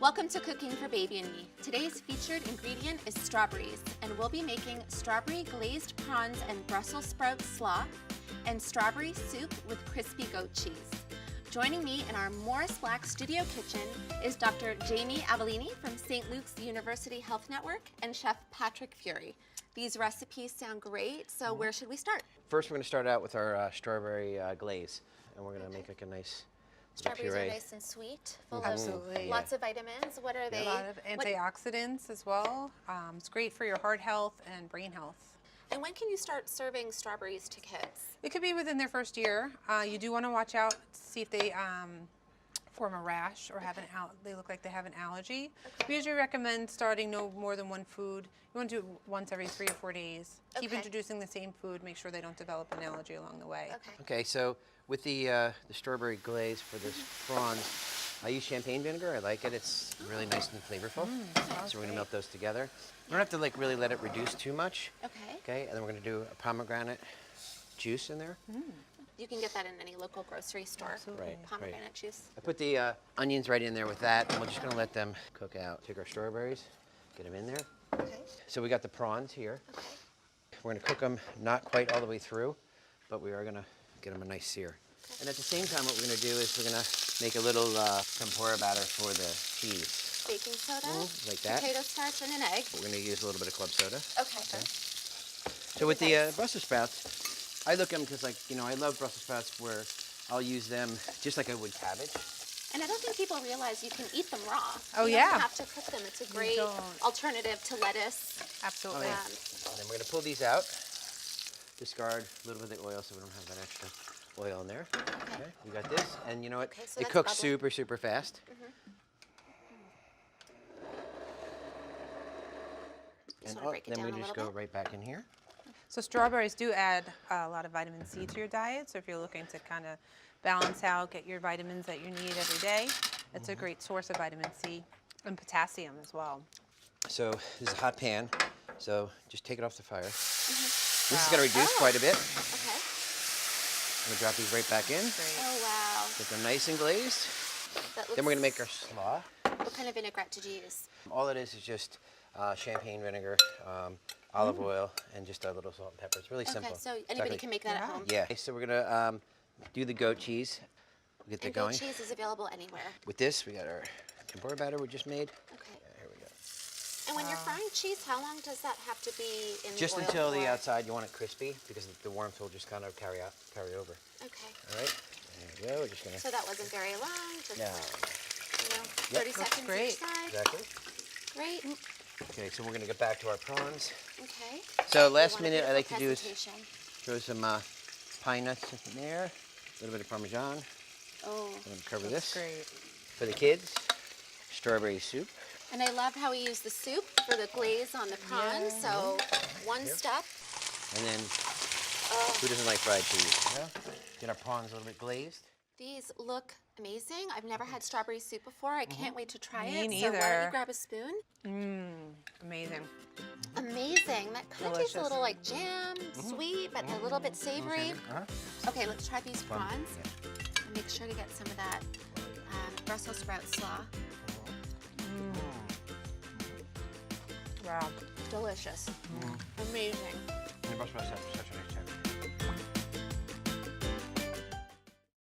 Welcome to Cooking for Baby and Me. Today's featured ingredient is strawberries, and we'll be making strawberry glazed prawns and Brussels sprout slaw, and strawberry soup with crispy goat cheese. Joining me in our Morris Black studio kitchen is Dr. Jamie Avellini from St. Luke's University Health Network and Chef Patrick Feury. These recipes sound great, so where should we start? First, we're going to start out with our strawberry glaze, and we're going to make like a nice Strawberries puree. are nice and sweet, full Absolutely. of lots of vitamins. What are they? A lot of antioxidants as well. It's great for your heart health and brain health. And when can you start serving strawberries to kids? It could be within their first year. You do want to watch out to see if they form a rash or have they look like they have an allergy. We usually recommend starting no more than one food. You want to do it once every 3 or 4 days. Keep introducing the same food. Make sure they don't develop an allergy along the way. Okay, so with the strawberry glaze for this prawns, I use champagne vinegar. I like it. It's really nice and flavorful. So we're going to melt those together. We don't have to really let it reduce too much. Okay, and then we're going to do a pomegranate juice in there. You can get that in any local grocery store. Absolutely. Pomegranate juice. I put the onions right in there with that, and we're just going to let them cook out. Take our strawberries, get them in there. Okay. So we got the prawns here. Okay. We're going to cook them not quite all the way through, but we are going to get them a nice sear. And at the same time, what we're going to do is we're going to make a little tempura batter for the cheese. Baking soda, like that. potato starch, and an egg. We're going to use a little bit of club soda. Okay. So with the Brussels sprouts, I look at them because, like, you know, I love Brussels sprouts where I'll use them just like I would cabbage. And I don't think people realize you can eat them raw. Oh, you yeah. don't have to cook them. It's a great alternative to lettuce. Absolutely. And then we're going to pull these out, discard a little bit of the oil so we don't have that extra oil in there. Okay, we got this, and you know what? So it cooks super, super fast. Just And want to break it then down we a just little go right back in here. So strawberries do add a lot of vitamin C to your diet. So if you're looking to kind of balance out, get your vitamins that you need every day, it's a great source of vitamin C and potassium as well. So this is a hot pan, so just take it off the fire. This is going to reduce quite a bit. Okay. I'm going to drop these right back in. Great. Oh, wow. Get them nice and glazed. That Then we're going to make our slaw. What kind of vinaigrette did you use? All it is just champagne vinegar, olive oil, and just a little salt and pepper. It's really simple. Okay, so anybody can make that at home? Yeah. So we're going to do the goat cheese. We'll get that And going. goat cheese is available anywhere. With this, we got our tempura batter we just made. Okay. Here we go. And when you're frying cheese, how long does that have to be in Just the oil until the for? outside, you want it crispy because the warmth will just kind of carry over. Okay. All right. There you go. We're just gonna. So that wasn't very long. Just, No. you know, Yep. 30 seconds great. each side. Exactly. Great. Okay, so we're gonna get back to our prawns. Okay. So We last want a minute, I like to beautiful do is presentation. throw some pine nuts in there, a little bit of Parmesan. Oh. I'm gonna cover That's this great. for the kids. Strawberry soup. And I love how we use the soup for the glaze on the prawns. So one step. And then, who doesn't like fried cheese? Yeah. Get our prawns a little bit glazed. These look amazing. I've never had strawberry soup before. I can't wait to try Me it. neither. So why don't you grab a spoon? Amazing. Amazing. That kind of tastes a Delicious. little like jam, sweet, but a little bit savory. Okay, let's try these prawns. And make sure to get some of that Brussels sprout slaw. Wow. Delicious. Amazing. And the Brussels sprouts have such a nice